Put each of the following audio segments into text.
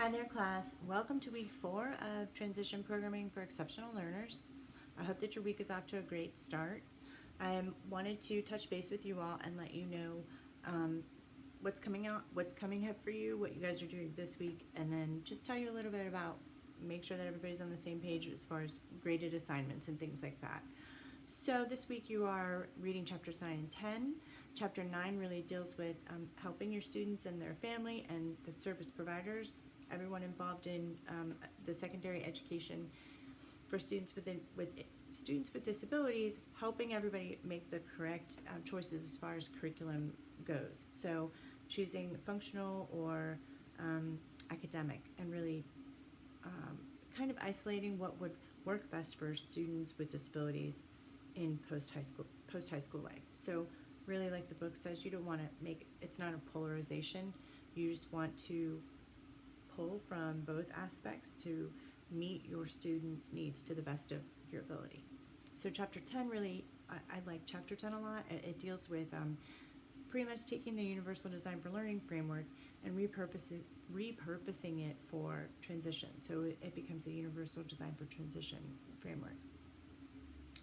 Hi there, class. Welcome to week 4 of Transition Programming for Exceptional Learners. I hope that your week is off to a great start. I wanted to touch base with you all and let you know what's coming up for you, what you guys are doing this week, and then just tell you a little bit about, make sure that everybody's on the same page as far as graded assignments and things like that. So this week you are reading chapters 9 and 10. Chapter 9 really deals with helping your students and their family and the service providers, everyone involved in the secondary education for students with disabilities, helping everybody make the correct choices as far as curriculum goes. So choosing functional or academic, and really kind of isolating what would work best for students with disabilities in post-high school life. So really, like the book says, you don't want to make, it's not a polarization. You just want to pull from both aspects to meet your students' needs to the best of your ability. So chapter 10 really, I like chapter 10 a lot. It deals with pretty much taking the Universal Design for Learning framework and repurposing it for transition. So it becomes a Universal Design for Transition framework.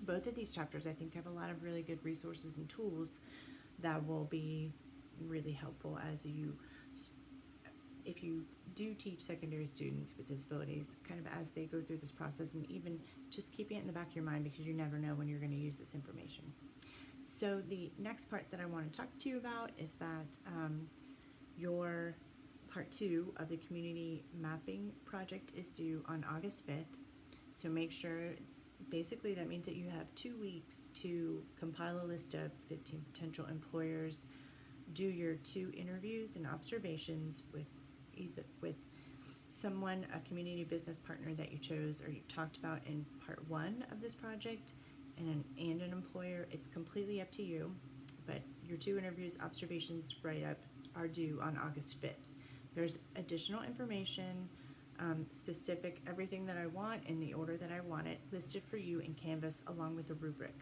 Both of these chapters, I think, have a lot of really good resources and tools that will be really helpful if you do teach secondary students with disabilities, kind of as they go through this process, and even just keeping it in the back of your mind, because you never know when you're going to use this information. So the next part that I want to talk to you about is that your part 2 of the community mapping project is due on August 5th. So make sure, basically that means that you have 2 weeks to compile a list of 15 potential employers, do your 2 interviews and observations with someone, a community business partner that you chose or you talked about in part 1 of this project, and an employer. It's completely up to you, but your 2 interviews, observations, write-up are due on August 5th. There's additional information, specific, everything that I want in the order that I want it, listed for you in Canvas along with a rubric.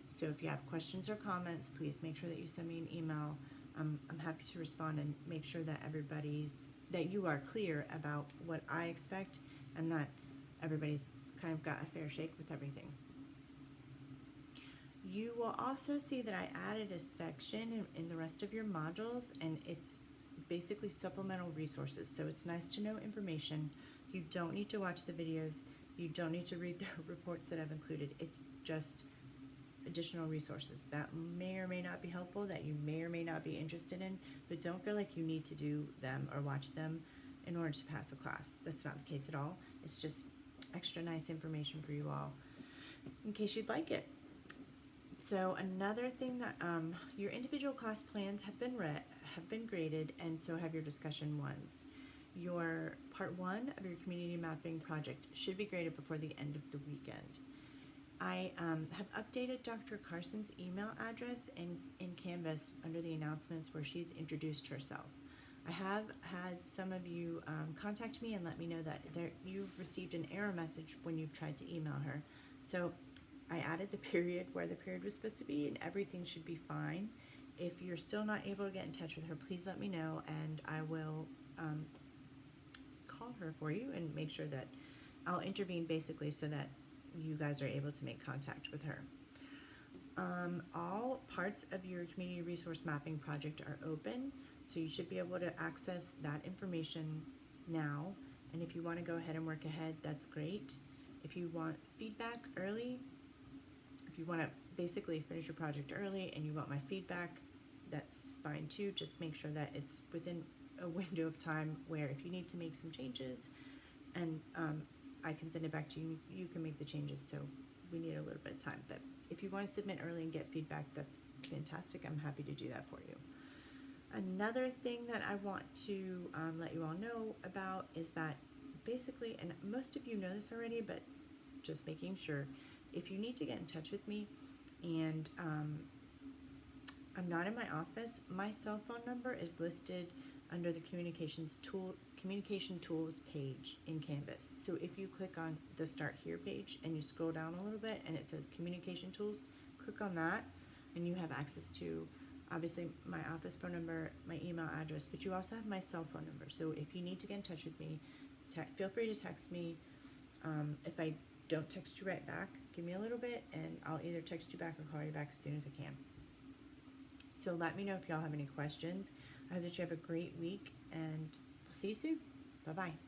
So if you have questions or comments, please make sure that you send me an email. I'm happy to respond and make sure that that you are clear about what I expect, and that everybody's kind of got a fair shake with everything. You will also see that I added a section in the rest of your modules, and it's basically supplemental resources. So it's nice to know information. You don't need to watch the videos. You don't need to read the reports that I've included. It's just additional resources that may or may not be helpful, that you may or may not be interested in, but don't feel like you need to do them or watch them in order to pass the class. That's not the case at all. It's just extra nice information for you all in case you'd like it. So another thing that your individual class plans have been graded, and so have your discussion ones. Your part 1 of your community mapping project should be graded before the end of the weekend. I have updated Dr. Carson's email address in Canvas under the announcements where she's introduced herself. I have had some of you contact me and let me know that you've received an error message when you've tried to email her. So I added the period where the period was supposed to be, and everything should be fine. If you're still not able to get in touch with her, please let me know, and I will call her for you and make sure that I'll intervene, basically, so that you guys are able to make contact with her. All parts of your community resource mapping project are open, so you should be able to access that information now. And if you want to go ahead and work ahead, that's great. If you want feedback early, if you want to basically finish your project early and you want my feedback, that's fine too. Just make sure that it's within a window of time where if you need to make some changes and I can send it back to you, you can make the changes, so we need a little bit of time. But if you want to submit early and get feedback, that's fantastic. I'm happy to do that for you. Another thing that I want to let you all know about is that basically, and most of you know this already, but just making sure, if you need to get in touch with me and I'm not in my office, my cell phone number is listed under the communication tools page in Canvas. So if you click on the Start Here page and you scroll down a little bit and it says Communication Tools, click on that and you have access to obviously my office phone number, my email address, but you also have my cell phone number. So if you need to get in touch with me, feel free to text me. If I don't text you right back, give me a little bit, and I'll either text you back or call you back as soon as I can. So let me know if y'all have any questions. I hope that you have a great week, and we'll see you soon. Bye-bye.